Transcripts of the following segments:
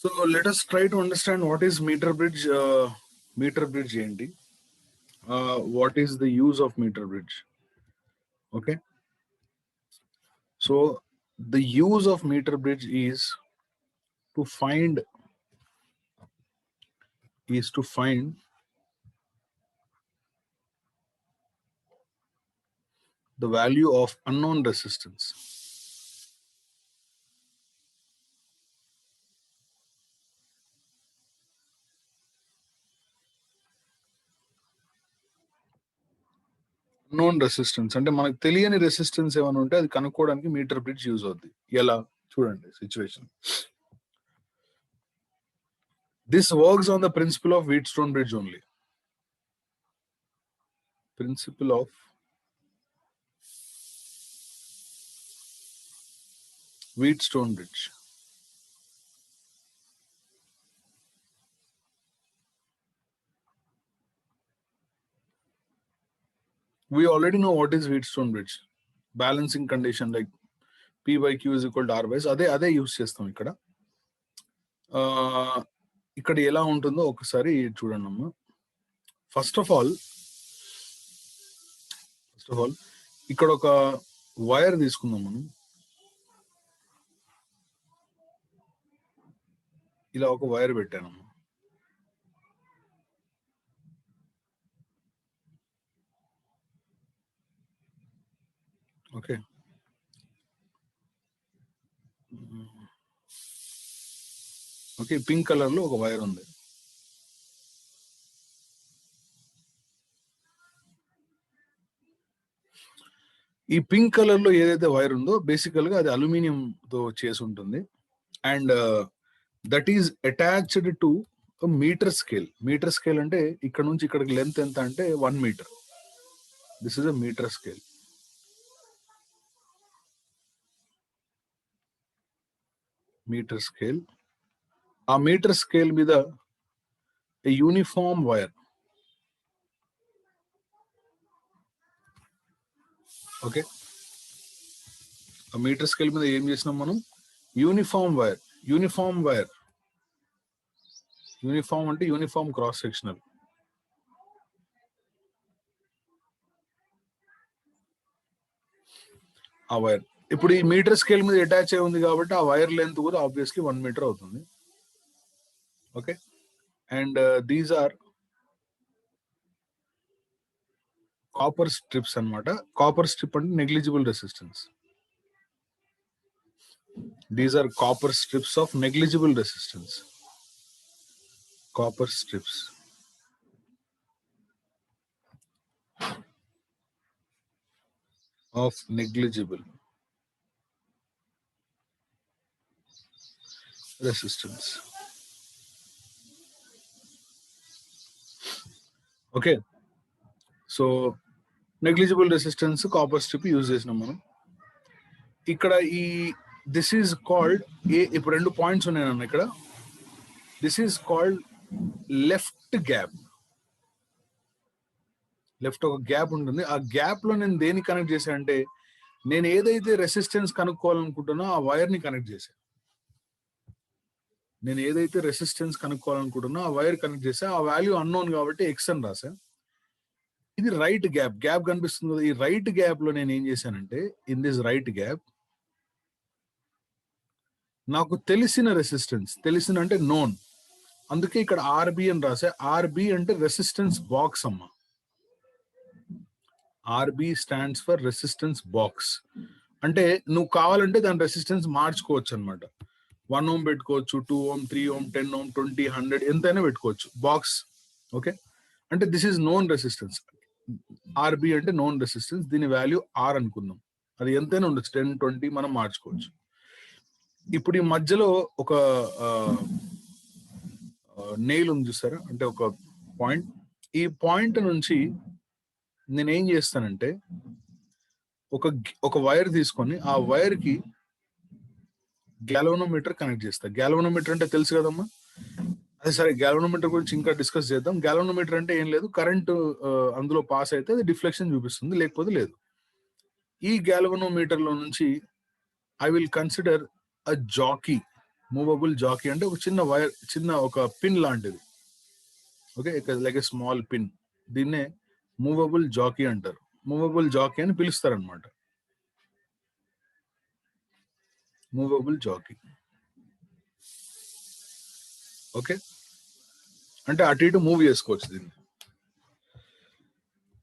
So let us try to understand what is meter bridge. Meter bridge ఏంటి? What is the use of meter bridge? Okay. So the use of meter bridge is to find the value of unknown resistance. Unknown resistance అంటే మనకు తెలియని resistance ఏమైనా ఉంటే అది కనుక్కోవడానికి metre bridge use అవుద్ది. ఎలా చూడండి situation. This works on the principle of Wheatstone bridge only. Principle of Wheatstone bridge. We already know what is Wheatstone bridge. Balancing condition like P by Q is equal to R by S. అదే use చేస్తాం ఇక్కడ. ఇక్కడ ఎలా ఉంటుందో ఒకసారి చూడండి అమ్మా. First of all ఇక్కడ ఒక వైర్ తీసుకుందాం మనం. ఇలా ఒక వైర్ పెట్టానమ్మా. ఓకే. ఓకే, పింక్ కలర్ లో ఒక వైర్ ఉంది. ఈ పింక్ కలర్ లో ఏదైతే వైర్ ఉందో బేసికల్ గా అది అల్యూమినియం తో చేసి ఉంటుంది. And that is attached to metre scale. Metre scale అంటే ఇక్కడ నుంచి ఇక్కడికి లెంత్ ఎంత అంటే 1 metre. This is a metre scale. Metre scale. ఆ మీటర్ స్కేల్ మీద యూనిఫామ్ వైర్. ఓకే, ఆ మీటర్ స్కేల్ మీద ఏం చేసినాం మనం? Uniform wire. యూనిఫామ్ అంటే యూనిఫామ్ క్రాస్ సెక్షనల్. ఆ వైర్ ఇప్పుడు ఈ మీటర్ స్కేల్ మీద అటాచ్ అయి ఉంది కాబట్టి ఆ వైర్ లెంత్ కూడా ఆబ్వియస్లీ 1 మీటర్ అవుతుంది. Okay, and these are copper strips అన్నమాట. కాపర్ స్ట్రిప్ అంటే negligible resistance. These are copper strips of negligible resistance. Copper strips of negligible resistance. Okay, so negligible resistance copper strip use చేసినాం మనం. ఇక్కడ ఈ this is called ఇప్పుడు 2 points ఉన్నాయన్న ఇక్కడ. This is called left gap. Left ఒక gap ఉంటుంది. ఆ గ్యాప్ లో నేను దేన్ని కనెక్ట్ చేశాను అంటే నేను ఏదైతే రెసిస్టెన్స్ కనుక్కోవాలనుకుంటున్నా ఆ వైర్ ని కనెక్ట్ చేశాను. ఆ వైర్ కనెక్ట్ చేసా. ఆ వాల్యూ అన్నోన్ కాబట్టి ఎక్స్ అని రాసా. ఇది రైట్ గ్యాప్. గ్యాప్ కనిపిస్తుంది కదా, ఈ రైట్ గ్యాప్ లో నేను ఏం చేశానంటే ఇన్ దిస్ రైట్ గ్యాప్ నాకు తెలిసిన రెసిస్టెన్స్, అంటే నోన్, అందుకే ఇక్కడ ఆర్బి అని రాసా. ఆర్బి అంటే రెసిస్టెన్స్ బాక్స్ అమ్మ. RB stands for resistance box. అంటే నువ్వు కావాలంటే దాని రెసిస్టెన్స్ మార్చుకోవచ్చు అనమాట. 1 ohm పెట్టుకోవచ్చు, 2 ohm, 3 ohm, 10 ohm, 20, 100 ఎంతైనా పెట్టుకోవచ్చు బాక్స్. ఓకే, అంటే this is known resistance. RB అంటే నోన్ రెసిస్టెన్స్. దీని వాల్యూ ఆర్ అనుకుందాం. అది ఎంతైనా ఉండొచ్చు, 10, 20 మనం మార్చుకోవచ్చు. ఇప్పుడు ఈ మధ్యలో ఒక నెయిల్ ఉంది చూసారా, అంటే ఒక పాయింట్. ఈ పాయింట్ నుంచి నేనేం చేస్తానంటే ఒక వైర్ తీసుకొని ఆ వైర్ కి గ్యాల్వనోమీటర్ కనెక్ట్ చేస్తా. గ్యాల్వనోమీటర్ అంటే తెలుసు కదమ్మా. అదే సరే, గ్యాల్వనోమీటర్ గురించి ఇంకా డిస్కస్ చేద్దాం. గ్యాల్వనోమీటర్ అంటే ఏం లేదు, కరెంట్ అందులో పాస్ అయితే అది డిఫ్లెక్షన్ చూపిస్తుంది, లేకపోతే లేదు. ఈ గ్యాల్వనోమీటర్ లో నుంచి I will consider a jockey. Movable jockey అంటే ఒక చిన్న వైర్, చిన్న ఒక పిన్ లాంటిది. Okay, like a small pin. దీన్నే మూవబుల్ జాకీ అంటారు. మూవబుల్ జాకీ అని పిలుస్తారు అనమాట. Movable Jackie. ఓకే, అంటే అటు ఇటు మూవ్ చేసుకోవచ్చు దీన్ని.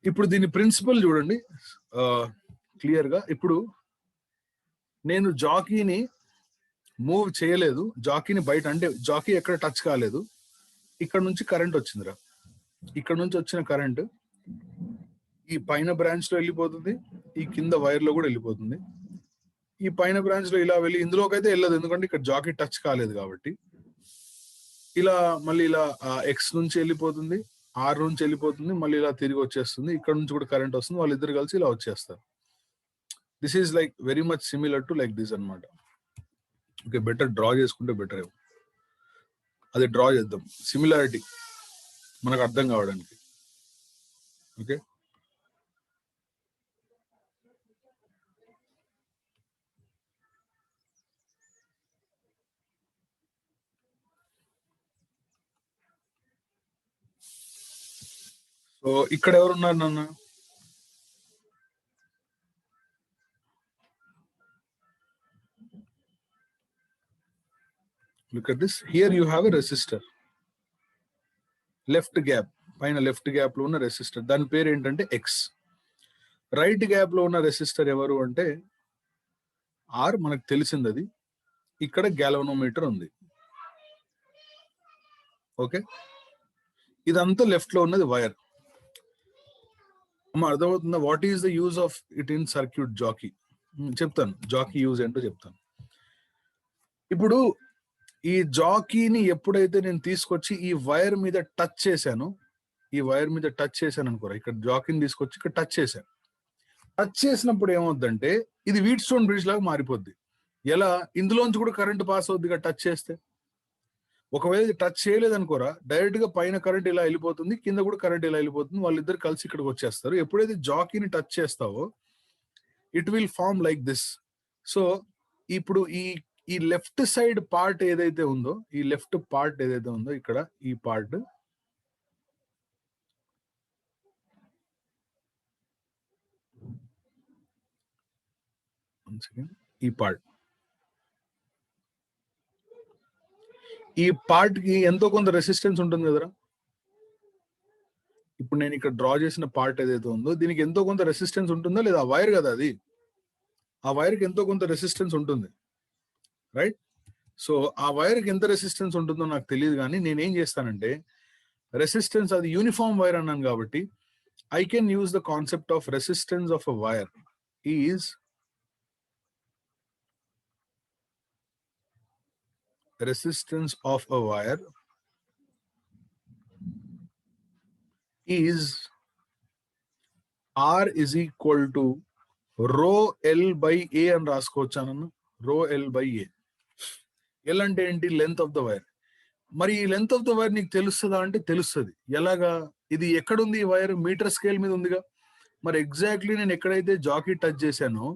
ఇప్పుడు దీని ప్రిన్సిపల్ చూడండి క్లియర్ గా. ఇప్పుడు నేను జాకీని మూవ్ చేయలేదు, జాకీని బయట, అంటే జాకీ ఎక్కడ టచ్ కాలేదు. ఇక్కడ నుంచి కరెంట్ వచ్చిందిరా, ఇక్కడ నుంచి వచ్చిన కరెంట్ ఈ పైన బ్రాంచ్ లో వెళ్ళిపోతుంది, ఈ కింద వైర్ లో కూడా వెళ్ళిపోతుంది. ఈ పైన బ్రాంచ్ లో ఇలా వెళ్ళి ఇందులోకి అయితే వెళ్ళదు, ఎందుకంటే ఇక్కడ జాకీ టచ్ కాలేదు కాబట్టి. ఇలా మళ్ళీ ఇలా ఎక్స్ నుంచి వెళ్ళిపోతుంది, ఆర్ నుంచి వెళ్ళిపోతుంది, మళ్ళీ ఇలా తిరిగి వచ్చేస్తుంది. ఇక్కడ నుంచి కూడా కరెంట్ వస్తుంది, వాళ్ళిద్దరు కలిసి ఇలా వచ్చేస్తారు. This is like very much similar to like this అనమాట. ఓకే, బెటర్ డ్రా చేసుకుంటే బెటర్. అది డ్రా చేద్దాం, సిమిలారిటీ మనకు అర్థం కావడానికి. ఓకే, సో ఇక్కడ ఎవరున్నారు నాన్న? Look at this. Here you have a resistor. Left gap పైన, లెఫ్ట్ గ్యాప్ లో ఉన్న రెసిస్టర్, దాని పేరు ఏంటంటే ఎక్స్. రైట్ గ్యాప్ లో ఉన్న రెసిస్టర్ ఎవరు అంటే ఆర్, మనకు తెలిసింది అది. ఇక్కడ గ్యాల్వనోమీటర్ ఉంది. ఓకే, ఇదంతా లెఫ్ట్ లో ఉన్నది వైర్. అర్థమవుతుందా? What is the use of it in circuit jockey? చెప్తాను, జాకీ యూజ్ ఏంటో చెప్తాను. ఇప్పుడు ఈ జాకీని ఎప్పుడైతే నేను తీసుకొచ్చి ఈ వైర్ మీద టచ్ చేశాను, ఈ వైర్ మీద టచ్ చేశాను అనుకోరా, ఇక్కడ జాకీని తీసుకొచ్చి ఇక్కడ టచ్ చేశాను. టచ్ చేసినప్పుడు ఏమవుద్దంటే ఇది వీట్ స్టోన్ బ్రిడ్జ్ లాగా మారిపోద్ది. ఎలా? ఇందులోంచి కూడా కరెంట్ పాస్ అవుద్దిగా టచ్ చేస్తే. ఒకవేళ టచ్ చేయలేదు అనుకోరా, డైరెక్ట్ గా పైన కరెంట్ ఇలా వెళ్ళిపోతుంది, కింద కూడా కరెంట్ ఇలా వెళ్ళిపోతుంది, వాళ్ళిద్దరు కలిసి ఇక్కడికి వచ్చేస్తారు. ఎప్పుడైతే జాకీని టచ్ చేస్తావో it will form like this. So ఇప్పుడు ఈ లెఫ్ట్ సైడ్ పార్ట్ ఏదైతే ఉందో, ఈ లెఫ్ట్ పార్ట్ ఏదైతే ఉందో ఇక్కడ, ఈ పార్ట్ ఈ పార్ట్ కి ఎంతో కొంత రెసిస్టెన్స్ ఉంటుంది కదరా. ఇప్పుడు నేను ఇక్కడ డ్రా చేసిన పార్ట్ ఏదైతే ఉందో దీనికి ఎంతో కొంత రెసిస్టెన్స్ ఉంటుందా లేదా? ఆ వైర్ కదా అది, ఆ వైర్కి ఎంతో కొంత రెసిస్టెన్స్ ఉంటుంది, రైట్? సో ఆ వైర్కి ఎంత రెసిస్టెన్స్ ఉంటుందో నాకు తెలియదు, కానీ నేనేం చేస్తానంటే రెసిస్టెన్స్, అది యూనిఫామ్ వైర్ అన్నాను కాబట్టి I can use the concept of resistance of a wire is resistance of a wire is R is equal to rho L by A అని రాసుకోవచ్చాను. rho L by A. L అంటే ఏంటి? Length of the wire. మరి ఈ length of the wire నీకు తెలుస్తుందా అంటే తెలుస్తుంది. ఎలాగా? ఇది ఎక్కడుంది? ఈ వైర్ మీటర్ స్కేల్ మీద ఉందిగా. మరి ఎగ్జాక్ట్లీ నేను ఎక్కడైతే జాకీ టచ్ చేశానో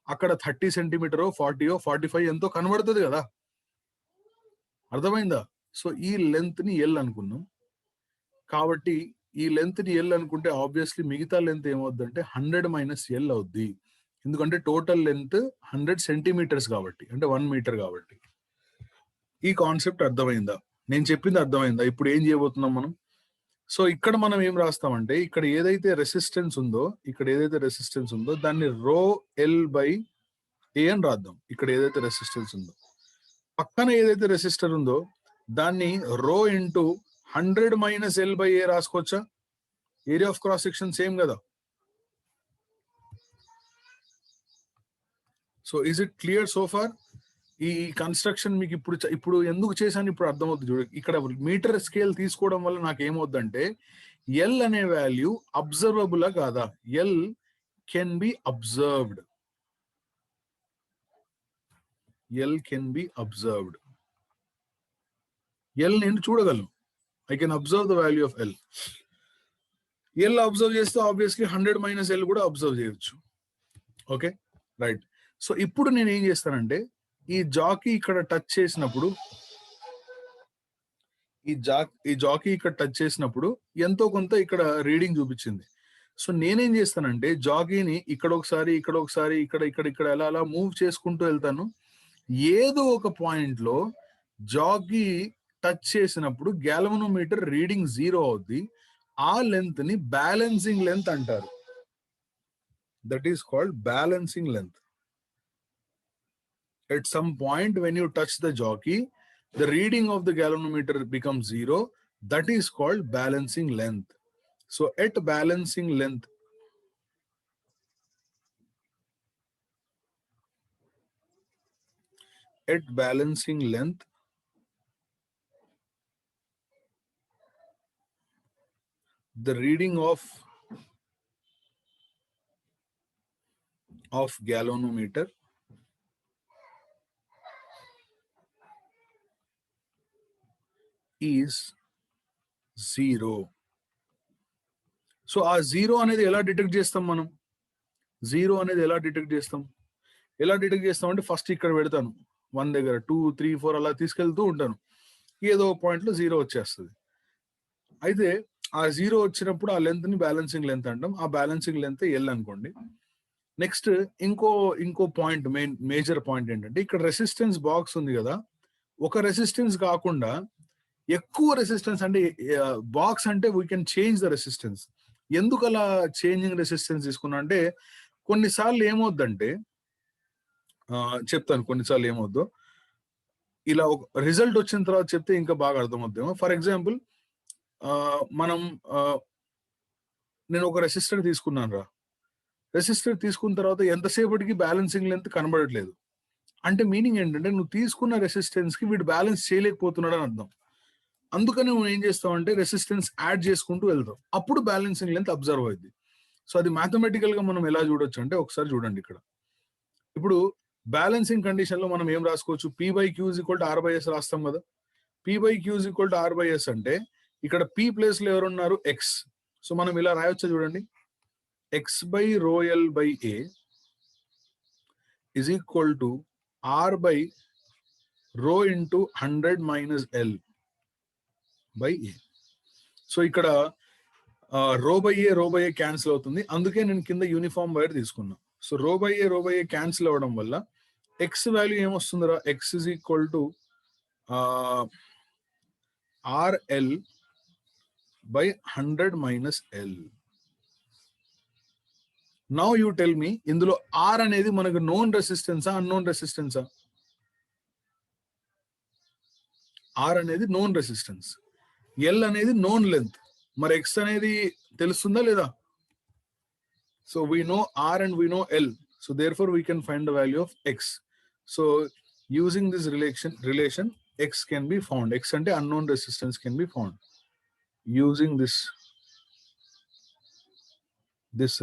అక్కడ 30 సెంటీమీటర్, 40, 45 ఎంతో కనబడుతుంది కదా. అర్థమైందా? సో ఈ లెంత్ ని ఎల్ అనుకున్నాం కాబట్టి, ఈ లెంత్ ని ఎల్ అనుకుంటే ఆబ్వియస్లీ మిగతా లెంత్ ఏమవుద్దంటే 100 మైనస్ ఎల్ అవుద్ది. ఎందుకంటే టోటల్ లెంత్ 100 సెంటీమీటర్స్ కాబట్టి, అంటే 1 మీటర్ కాబట్టి. ఈ కాన్సెప్ట్ అర్థమైందా? నేను చెప్పింది అర్థమైందా? ఇప్పుడు ఏం చేయబోతున్నాం మనం? సో ఇక్కడ మనం ఏం రాస్తామంటే ఇక్కడ ఏదైతే రెసిస్టెన్స్ ఉందో దాన్ని రో ఎల్ బై ఏ అని రాద్దాం. ఇక్కడ ఏదైతే రెసిస్టెన్స్ ఉందో, పక్కన ఏదైతే రెసిస్టర్ ఉందో దాన్ని rho into 100 minus L by A రాసుకోవచ్చా? Area of cross section same కదా. So is it clear so far? ఈ కన్స్ట్రక్షన్ మీకు ఇప్పుడు ఎందుకు చేశాను ఇప్పుడు అర్థమవుతుంది చూడండి. ఇక్కడ మీటర్ స్కేల్ తీసుకోవడం వల్ల నాకు ఏమవుద్దంటే ఎల్ అనే వాల్యూ అబ్జర్వబులా కాదా? L can be observed. L can be observed. L నేను చూడగలను. I can observe the value of L. L observe చేస్తే ఆబ్వియస్లీ 100 మైనస్ ఎల్ కూడా అబ్జర్వ్ చేయొచ్చు. Okay, right. సో ఇప్పుడు నేను ఏం చేస్తానంటే ఈ జాకీ ఇక్కడ టచ్ చేసినప్పుడు ఈ జాకీ ఇక్కడ టచ్ చేసినప్పుడు ఎంతో కొంత ఇక్కడ రీడింగ్ చూపించింది. సో నేనేం చేస్తానంటే జాకీని ఇక్కడ ఒకసారి ఇక్కడ ఎలా అలా మూవ్ చేసుకుంటూ వెళ్తాను. ఏదో ఒక పాయింట్ లో జాకీ టచ్ చేసినప్పుడు గ్యాల్వనోమీటర్ రీడింగ్ 0 అవుద్ది. ఆ లెంత్ ని బ్యాలెన్సింగ్ లెంత్ అంటారు. That is called balancing length. At some point when you touch the jockey, the reading of the galvanometer becomes 0. That is called balancing length. So at balancing length, the reading of galvanometer is 0. So ఆ 0 అనేది ఎలా detect చేస్తాం మనం? 0 అనేది ఎలా detect చేస్తాం అంటే first ఇక్కడ పెడతాను 1 దగ్గర 2 3 4 అలా తీసుకెళ్తూ ఉంటాను. ఏదో పాయింట్ లో 0 వచ్చేస్తుంది. అయితే ఆ 0 వచ్చినప్పుడు ఆ లెంత్ ని బ్యాలెన్సింగ్ లెంత్ అంటాం. ఆ బ్యాలెన్సింగ్ లెంత్ ఎల్ అనుకోండి. నెక్స్ట్ ఇంకో పాయింట్, మేజర్ పాయింట్ ఏంటంటే ఇక్కడ రెసిస్టెన్స్ బాక్స్ ఉంది కదా, ఒక రెసిస్టెన్స్ కాకుండా ఎక్కువ రెసిస్టెన్స్, అంటే బాక్స్ అంటే we can change the resistance. ఎందుకు అలా చేంజింగ్ రెసిస్టెన్స్ తీసుకున్నా అంటే కొన్నిసార్లు ఏమవుద్దంటే చెప్తాను కొన్నిసార్లు ఏమవుద్దో. ఇలా ఒక రిజల్ట్ వచ్చిన తర్వాత చెప్తే ఇంకా బాగా అర్థమవుద్దేమో. ఫర్ ఎగ్జాంపుల్ నేను ఒక రెసిస్టర్ తీసుకున్నాను రా. రెసిస్టర్ తీసుకున్న తర్వాత ఎంతసేపటికి బ్యాలెన్సింగ్ లెంత్ కనబడట్లేదు. అంటే మీనింగ్ ఏంటంటే నువ్వు తీసుకున్న రెసిస్టెన్స్ కి వీడు బ్యాలెన్స్ చేయలేకపోతున్నాడు అని అర్థం. అందుకని మనం ఏం చేస్తామంటే రెసిస్టెన్స్ యాడ్ చేసుకుంటూ వెళ్తాం. అప్పుడు బ్యాలెన్సింగ్ లెంత్ అబ్జర్వ్ అయింది. సో అది మ్యాథమెటికల్ గా మనం ఎలా చూడొచ్చు అంటే ఒకసారి చూడండి. ఇక్కడ ఇప్పుడు బ్యాలెన్సింగ్ కండిషన్ లో మనం ఏం రాసుకోవచ్చు? P/Q = R/S రాస్తాం కదా. P/Q = R/S అంటే ఇక్కడ P ప్లేస్ లో ఎవరున్నారు? X. సో మనం ఇలా రాయొచ్చు చూడండి. X/ρL/A is equal to R/ρ into 100 minus L/A. So ఇక్కడ ρ/A క్యాన్సిల్ అవుతుంది. అందుకే నేను కింద యూనిఫామ్ వైర్ తీసుకున్నా. సో ρ/A క్యాన్సిల్ అవ్వడం వల్ల X వాల్యూ ఏమొస్తుందిరా? X is equal to RL/100 minus L. Now you tell me, ఇందులో R అనేది మనకు నోన్ రెసిస్టెన్సా అన్నోన్ రెసిస్టెన్సా? R అనేది నోన్ రెసిస్టెన్స్, L అనేది నోన్ లెంత్. మరి X అనేది తెలుస్తుందా లేదా? So we know R and we know L. So therefore we can find the value of X. So using this relation X can be found. X ante unknown resistance can be found using this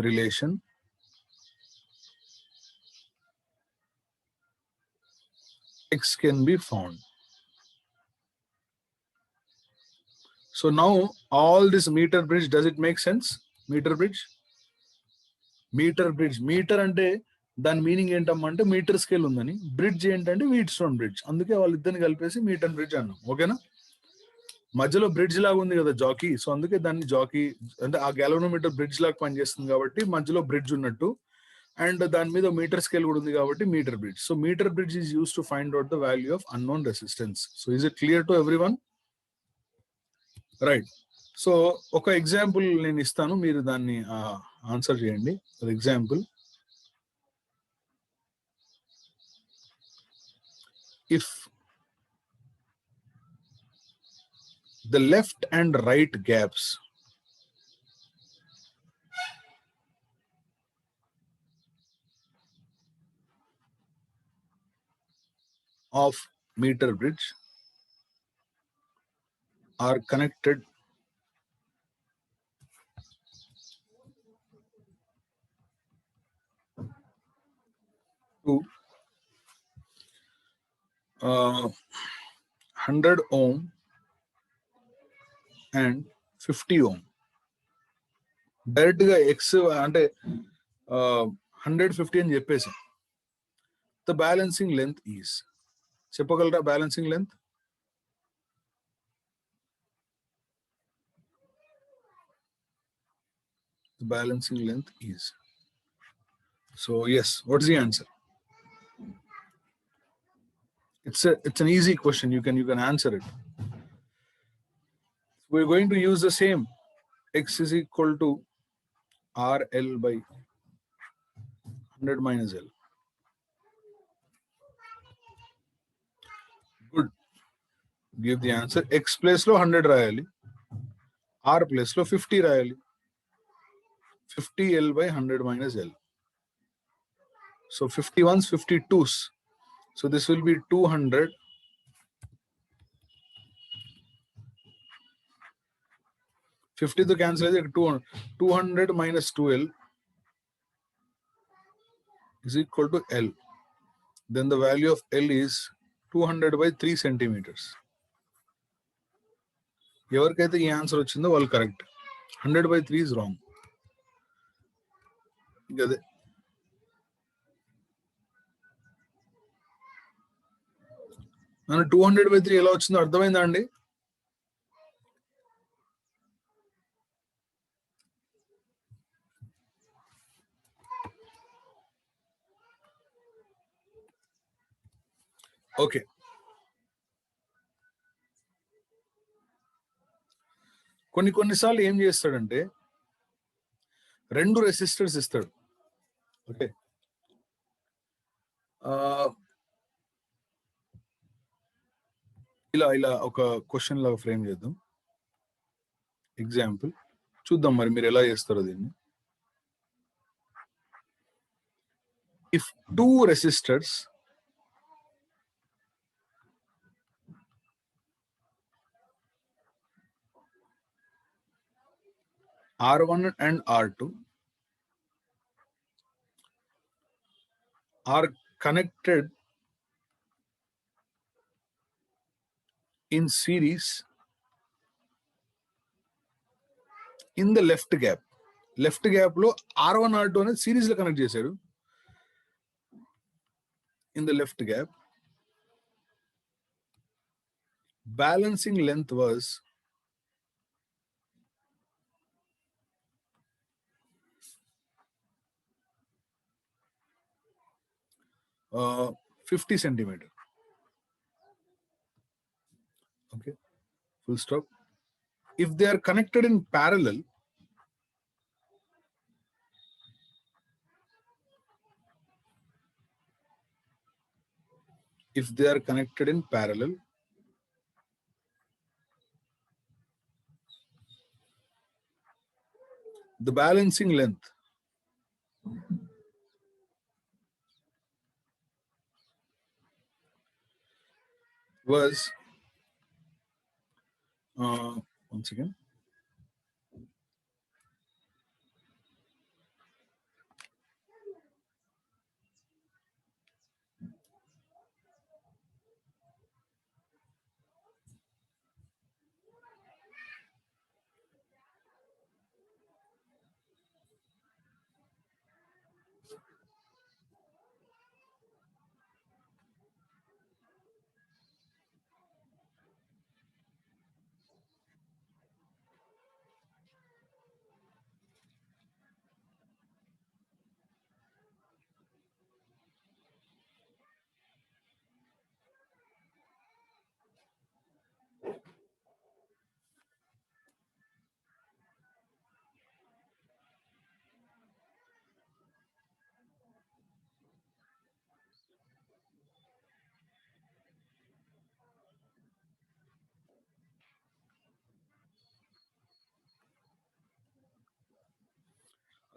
relation. X can be found. So now all this meter bridge, does it make sense? Meter bridge అంటే దాని meaning ఏంటమ్మంటే metre scale ఉందని. Bridge ఏంటంటే wheat stone bridge. అందుకే వాళ్ళిద్దరిని కలిపేసి metre bridge అన్నాం. ఓకేనా? మధ్యలో బ్రిడ్జ్ లాగా ఉంది కదా జాకీ. సో అందుకే దాన్ని జాకీ అంటే ఆ గ్యాల్వనోమీటర్ బ్రిడ్జ్ లాగా పనిచేస్తుంది కాబట్టి మధ్యలో బ్రిడ్జ్ ఉన్నట్టు. అండ్ దాని మీద మీటర్ స్కేల్ కూడా ఉంది కాబట్టి metre bridge. So metre bridge is use to find out the value of unknown resistance. So is it clear to everyone? Right. So ఒక ఎగ్జాంపుల్ నేను ఇస్తాను, మీరు దాన్ని ఆన్సర్ చేయండి. For example, if the left and right gaps of meter bridge are connected to 100 ohm and 50 ohm. Direct గా X అంటే 150 అని చెప్పేసి the balancing length is. చెప్పగలరా balancing length? The balancing length is. So yes, what's the answer? It's an easy question. You can answer it. We're going to use the same. X is equal to RL by 100 minus L. Good. Give the answer. X place lo 100 రాయాలి. R place lo 50 రాయాలి. 50 L by 100 minus L. So 51s, 52s. So this will be 200. 50 to cancel is 200. 200 minus 2L is equal to L. Then the value of L is 200 by 3 centimeters. ఎవరికైతే ఈ answer వచ్చిందో వాళ్ళు correct. 100 by 3 is wrong. అదే మన 200 by 3 ఎలా వచ్చిందో అర్థమైందా అండి? ఓకే, కొన్నిసార్లు ఏం చేస్తాడంటే 2 రెసిస్టర్స్ ఇస్తాడు. ఓకే, ఇలా ఒక క్వశ్చన్ లాగా ఫ్రేమ్ చేద్దాం. ఎగ్జాంపుల్ చూద్దాం మరి మీరు ఎలా చేస్తారో దీన్ని. If 2 resistors R1 and R2 are connected in series in the left gap. Left gap లో R1 R2 అనేది సిరీస్ లో కనెక్ట్ చేశాడు. In the left gap, balancing length was 50 centimeter. Okay, full stop. If they are connected in parallel, the balancing length was once again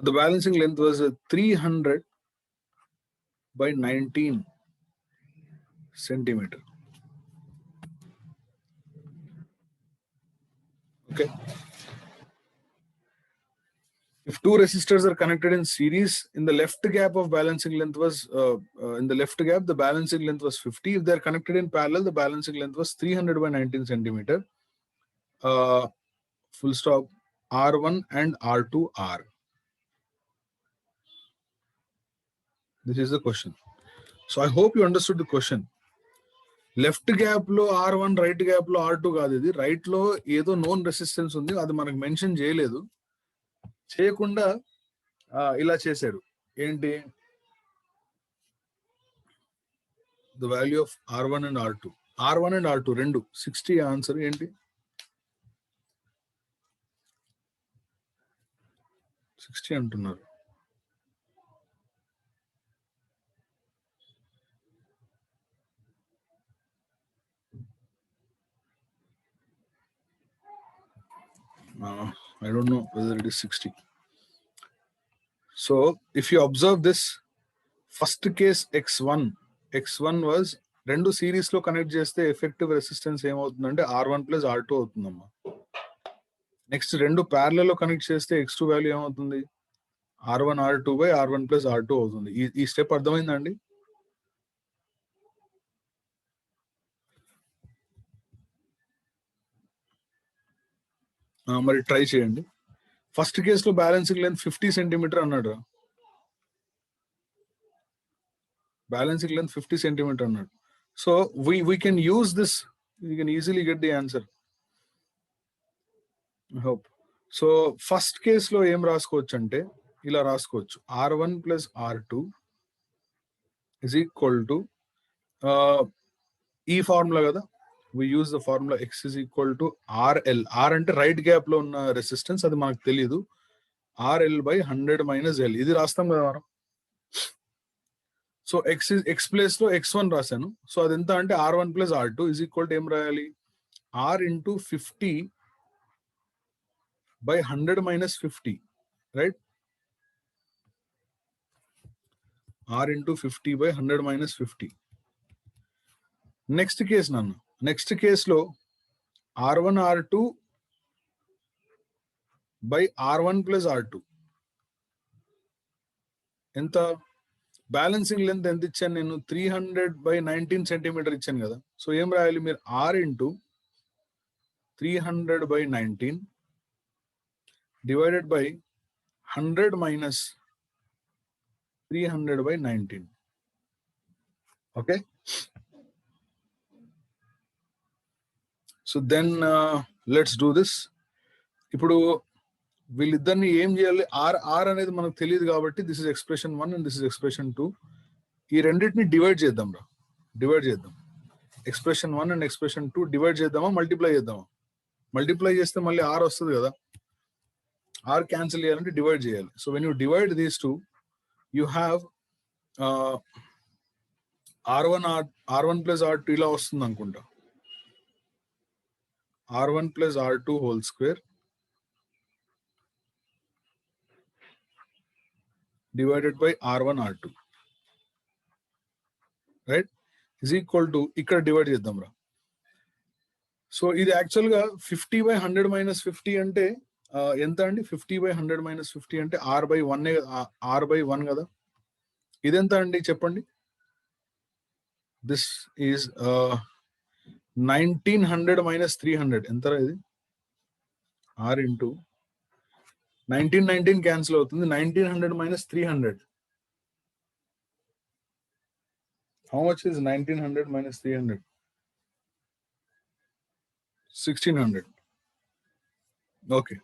the balancing length was 300 by 19 centimeter. Okay. If 2 resistors are connected in series, in the left gap of balancing length was in the left gap the balancing length was 50. If they are connected in parallel, the balancing length was 300 by 19 centimeter. Full stop. R1 and R2 are. This is the question. So I hope you understood the question. Left gap లో R1, right gap లో R2 కాదు, ఇది right లో ఏదో known resistance ఉంది, అది మనకు mention చేయలేదు, చేయకుండా ఇలా చేశారు. ఏంటి the value of R1 and R2 రెండు 60. ఆన్సర్ ఏంటి 60 అంటున్నారు. I don't know whether it is 60. So if you observe this, first case X1 was రెండు సిరీస్ లో కనెక్ట్ చేస్తే ఎఫెక్టివ్ రెసిస్టెన్స్ ఏమవుతుందంటే R1 ప్లస్ R2 అవుతుందమ్మా. నెక్స్ట్ రెండు ప్యారలల్ లో కనెక్ట్ చేస్తే X2 వాల్యూ ఏమవుతుంది, R1 R2 by R1 plus R2 అవుతుంది. ఈ స్టెప్ అర్థమైందండి? మరి ట్రై చేయండి. ఫస్ట్ కేసులో బ్యాలెన్సింగ్ లెంత్ 50 సెంటీమీటర్ అన్నాడు. బ్యాలెన్సింగ్ లెంత్ 50 సెంటీమీటర్ అన్నాడు. So we can use this, you can easily get the answer. I hope. So first కేసులో ఏం రాసుకోవచ్చు అంటే ఇలా రాసుకోవచ్చు, R1 plus R2 is equal to ఈ ఫార్ములా కదా, we use the formula X is equal to RL. R అంటే right gap లో ఉన్న రెసిస్టెన్స్, అది మనకు తెలియదు, RL by 100 minus L. ఇది రాస్తాం కదా మనం. సో ఎక్స్ ప్లేస్ లో X1 రాశాను. సో అది ఎంత అంటే R1 plus R2 is equal to ఏం రాయాలి, R into 50 by 100 minus 50, right? R into 50 by 100 minus 50. Next case నన్ను, నెక్స్ట్ కేసులో R1 R2 by R1 plus R2 ఎంత, బ్యాలెన్సింగ్ లెంత్ ఎంత ఇచ్చాను నేను, 300 by 19 సెంటీమీటర్ ఇచ్చాను కదా. సో ఏం రాయాలి మీరు, R into 300 by 19 divided by 100 minus 300 by 19. Okay. So then let's do this. ఇప్పుడు వీళ్ళిద్దరిని ఏం చేయాలి, ఆర్ అనేది మనకు తెలియదు కాబట్టి this is expression 1 and this is expression 2. ఈ రెండింటిని డివైడ్ చేద్దాం రా, డివైడ్ చేద్దాం. ఎక్స్ప్రెషన్ 1 అండ్ ఎక్స్ప్రెషన్ 2 డివైడ్ చేద్దామా, మల్టిప్లై చేద్దామా? మల్టిప్లై చేస్తే మళ్ళీ ఆర్ వస్తుంది కదా, ఆర్ క్యాన్సిల్ చేయాలంటే డివైడ్ చేయాలి. So when you divide these two, you have R1 plus R2 ఇలా వస్తుంది అనుకుంటా, R1 plus R2 whole square divided by R1 R2, right, is equal to, ఇక్కడ డివైడ్ చేద్దాం రా. సో ఇది యాక్చువల్ గా 50 by 100 minus 50 అంటే ఎంత అండి, 50 by 100 minus 50 అంటే R by 1 కదా. ఇదెంత అండి చెప్పండి, దిస్ ఈజ్ 1900 minus 300 ఎంత ఇది, R into 19 క్యాన్సిల్ అవుతుంది, 1900 minus 300. How much is 1900 minus 300? 1600. Okay.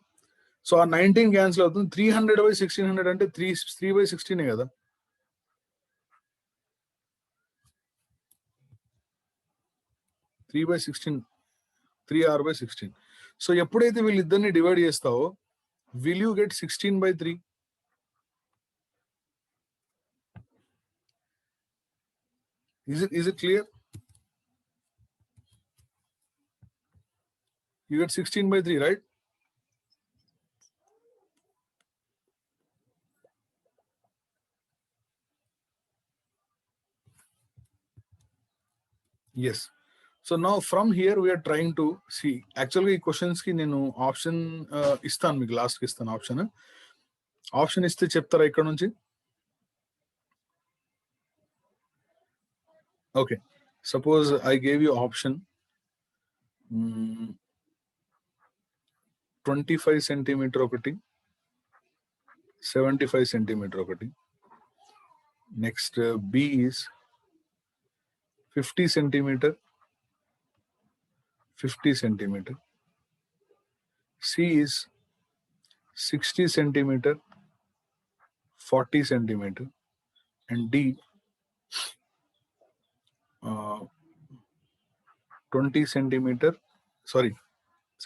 So ఆ 19 క్యాన్సిల్ అవుతుంది, 300 by 1600 అంటే 3 by 16 కదా. by 16, 3R by 16. సో ఎప్పుడైతే వీళ్ళిద్దరిని డివైడ్ చేస్తావో, will you get 16 by 3? Is it clear? You get 16 by 3, right? Yes. So now from here we are trying to see, actually questions ki nenu option istan meeku last ki istan option iste cheptara ikkada nunchi. Okay, suppose I gave you option 25 centimeter okati, 75 centimeter okati. Next B is 50 centimeter, 50 centimeter. C is 60 centimeter, 40 centimeter, and D 20 centimeter. Sorry,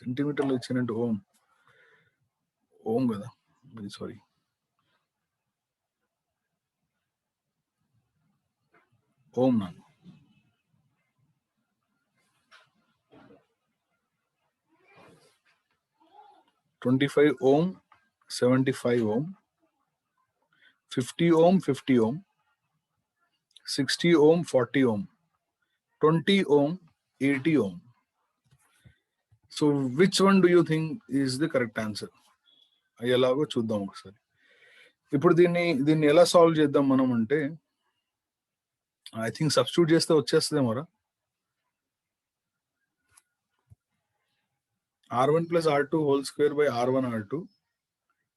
centimeter lo ichchinattu ohm kada. Very sorry. Ohm nanu. 25 ohm, 75 ohm, 50 ohm, 50 ohm, 60 ohm, 40 ohm, 20 ohm, 80 ohm. So which one do you think is the correct answer? ఎలాగో చూద్దాం ఒకసారి. ఇప్పుడు దీన్ని ఎలా solve చేద్దాం మనం అంటే, I think substitute చేస్తే వచ్చేస్తుందేమోరా. R1 plus R2 whole square by R1 R2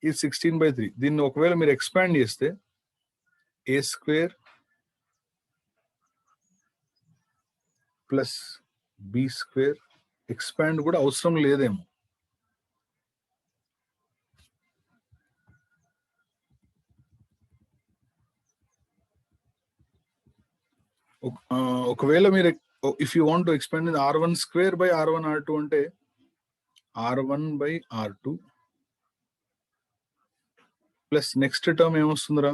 is 16/3. దీన్ని ఒకవేళ మీరు ఎక్స్పాండ్ చేస్తే A square plus B square, expand కూడా అవసరం లేదేమో. ఒకవేళ మీరు if you want to expand in R1 square by R1 R2 అంటే R1 by R2 plus next term ఏమొస్తుందిరా,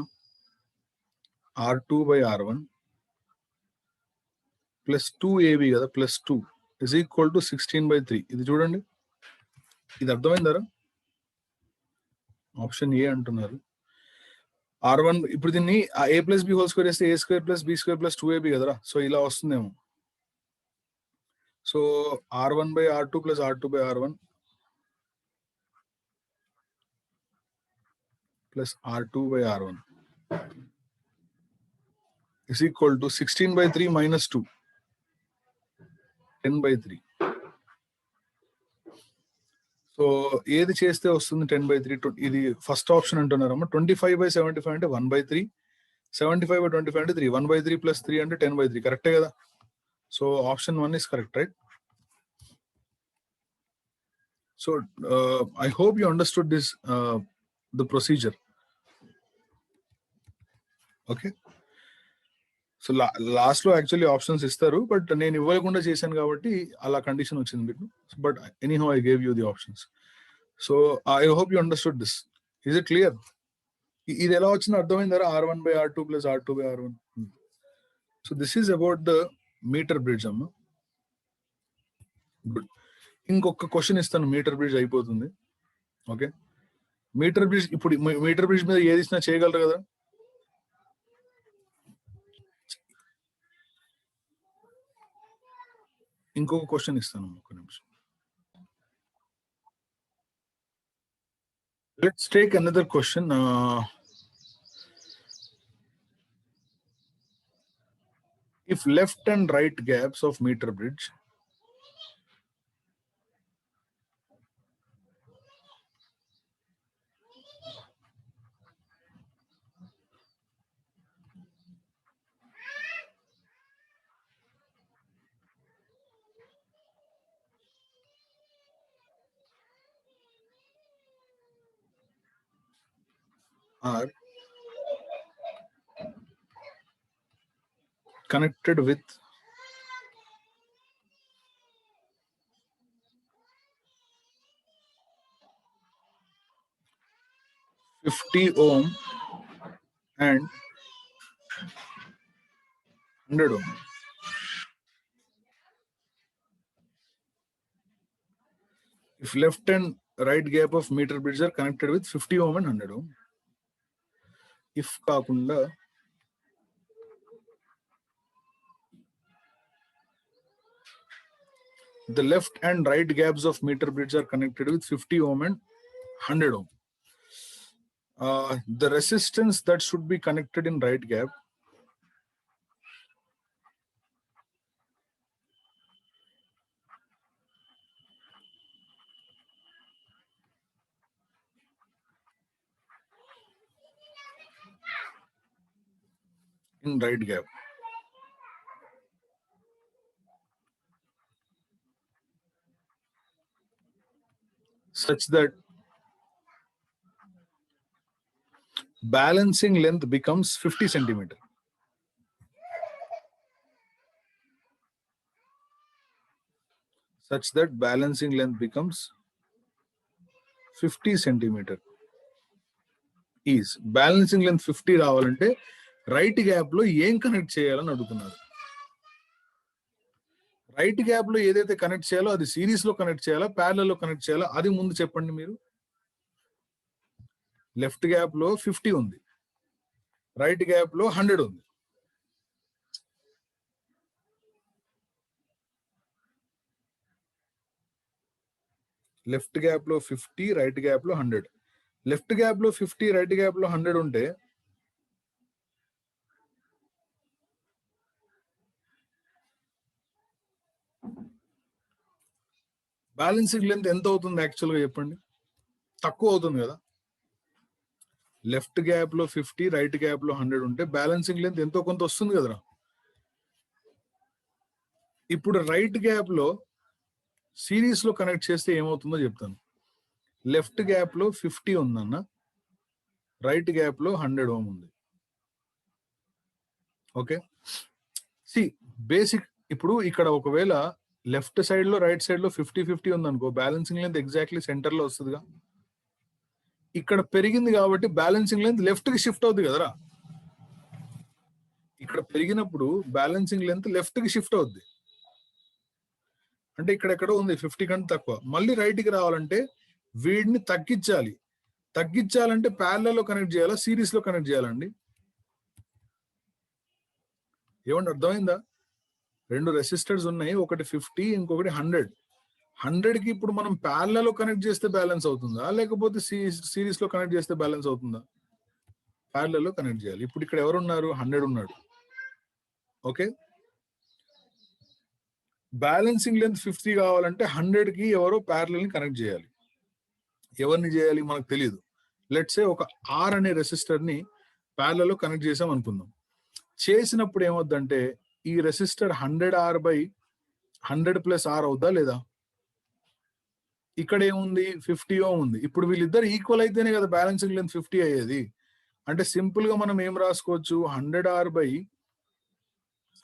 R2 by R1 plus 2AB కదా, ప్లస్ 2 ఇస్ ఈక్వల్ టు 16/3. ఇది చూడండి, ఇది అర్థమైందారా? ఆప్షన్ ఏ అంటున్నారు. R1 ఇప్పుడు దీన్ని A plus B whole square వేస్తే A square plus B square plus 2AB కదరా. సో ఇలా వస్తుందేమో. So R1 by R2 plus R2 by R1 plus R2 by R1 is equal to 16/3 minus 2, 10/3. So ఏది చేస్తే వస్తుంది 10/3? ఇది ఫస్ట్ ఆప్షన్ అంటున్నారమ్మా. 25/75 అంటే 1/3, 75/25 అంటే 3, 1/3 ప్లస్ 3 అంటే 10/3. కరెక్టే కదా? So option 1 is correct, right? So I hope you understood this, the procedure. Okay. So last లో యాక్చువల్లీ ఆప్షన్స్ ఇస్తారు, బట్ నేను ఇవ్వకుండా చేశాను కాబట్టి అలా కండిషన్ వచ్చింది మీకు. But anyhow I gave you the options. So I hope you understood this. Is it clear? ఇది ఎలా వచ్చిందో అర్థమైందారా? R1 by R2 plus R2 by R1. So this is about the metre bridge అమ్మ. Good. ఇంకొక question ఇస్తాను, metre bridge అయిపోతుంది. Okay, metre bridge. ఇప్పుడు metre bridge మీద ఏది ఇచ్చినా చేయగలరు కదా? ఇంకొక క్వశ్చన్ ఇస్తాను, ఒక నిమిషం. Let's take another question. If left and right gaps of meter bridge are connected with 50 ohm and 100 ohm. If left and right gap of meter bridge are connected with 50 ohm and 100 ohm. If కాకుండా the left and right gaps of meter bridge are connected with 50 ohm and 100 ohm. The resistance that should be connected in right gap in right gap such that balancing length becomes 50 centimeter. Such that balancing length becomes 50 centimeter. Is balancing length 50 రావాలంటే right gap లో ఏం connect చేయాలని అడుగుతున్నారు. Right gap లో ఏదైతే connect చేయాలో అది series లో కనెక్ట్ చేయాలా, ప్యారలల్ లో కనెక్ట్ చేయాలా, అది ముందు చెప్పండి మీరు. లెఫ్ట్ గ్యాప్ లో 50 ఉంది, రైట్ గ్యాప్ లో 100 ఉంది. లెఫ్ట్ గ్యాప్ లో 50, రైట్ గ్యాప్ లో 100. లెఫ్ట్ గ్యాప్ లో 50, రైట్ గ్యాప్ లో 100 ఉంటే బ్యాలెన్సింగ్ లెంత్ ఎంత అవుతుంది యాక్చువల్గా చెప్పండి? తక్కువ అవుతుంది కదా. లెఫ్ట్ గ్యాప్ లో 50, రైట్ గ్యాప్ లో 100 ఉంటే బ్యాలెన్సింగ్ లెంత్ ఎంతో కొంత వస్తుంది కదరా. ఇప్పుడు రైట్ గ్యాప్ లో సిరీస్ లో కనెక్ట్ చేస్తే ఏమవుతుందో చెప్తాను. లెఫ్ట్ గ్యాప్ లో 50 ఉందన్న, రైట్ గ్యాప్ లో 100 ఓం ఉంది. Okay, see basic. ఇప్పుడు ఇక్కడ ఒకవేళ లెఫ్ట్ సైడ్ లో రైట్ సైడ్ లో 50-50 ఉందనుకో, బ్యాలెన్సింగ్ లెంత్ ఎగ్జాక్ట్లీ సెంటర్ లో వస్తుందిగా. ఇక్కడ పెరిగింది కాబట్టి బ్యాలెన్సింగ్ లెంత్ లెఫ్ట్ కి షిఫ్ట్ అవుతుంది కదరా. ఇక్కడ పెరిగినప్పుడు బ్యాలెన్సింగ్ లెంత్ లెఫ్ట్ కి షిఫ్ట్ అవుద్ది. అంటే ఇక్కడ ఎక్కడో ఉంది 50 కంటే తక్కువ. మళ్ళీ రైట్ కి రావాలంటే వీడిని తగ్గించాలి. తగ్గించాలంటే ప్యారలల్ లో కనెక్ట్ చేయాలా, సిరీస్ లో కనెక్ట్ చేయాలండి? ఏమంటే అర్థమైందా? రెండు రెసిస్టర్స్ ఉన్నాయి, ఒకటి 50, ఇంకొకటి 100. 100 కి ఇప్పుడు మనం ప్యారలల్ లో కనెక్ట్ చేస్తే బ్యాలెన్స్ అవుతుందా, లేకపోతే సిరీస్ లో కనెక్ట్ చేస్తే బ్యాలెన్స్ అవుతుందా? ప్యారలల్ లో కనెక్ట్ చేయాలి. ఇప్పుడు ఇక్కడ ఎవరు ఉన్నారు? 100 ఉన్నాడు. ఓకే, బ్యాలెన్సింగ్ లెంత్ 50 కావాలంటే 100 కి ఎవరో ప్యారలల్ ని కనెక్ట్ చేయాలి. ఎవరిని చేయాలి మనకు తెలియదు. లెట్స్ సే ఒక ఆర్ అనే రెసిస్టర్ ని ప్యారలల్ లో కనెక్ట్ చేసాం అనుకుందాం. చేసినప్పుడు ఏమవుద్దంటే ఈ resistor 100R by 100 plus are అవుద్దా లేదా? ఇక్కడ ఏముంది? 50 ఓం ఉంది. ఇప్పుడు వీళ్ళిద్దరు ఈక్వల్ అయితేనే కదా బ్యాలెన్సింగ్ లెంత్ 50 అయ్యేది. అంటే సింపుల్ గా మనం ఏం రాసుకోవచ్చు? 100R by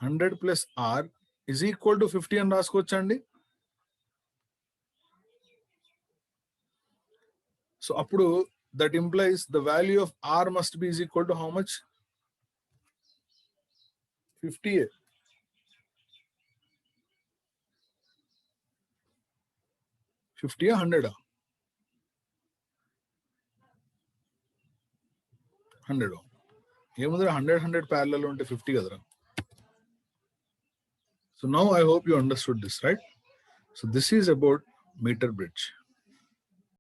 100 plus R is equal to 50 అని రాసుకోవచ్చు అండి. సో అప్పుడు that implies the value of R must be is equal to how much? 50. 50 100? 100. ఏముంది? 100 ప్యారలల్ ఉంటే 50 కదరా. So now I hope you understood this, right? So this is about meter bridge.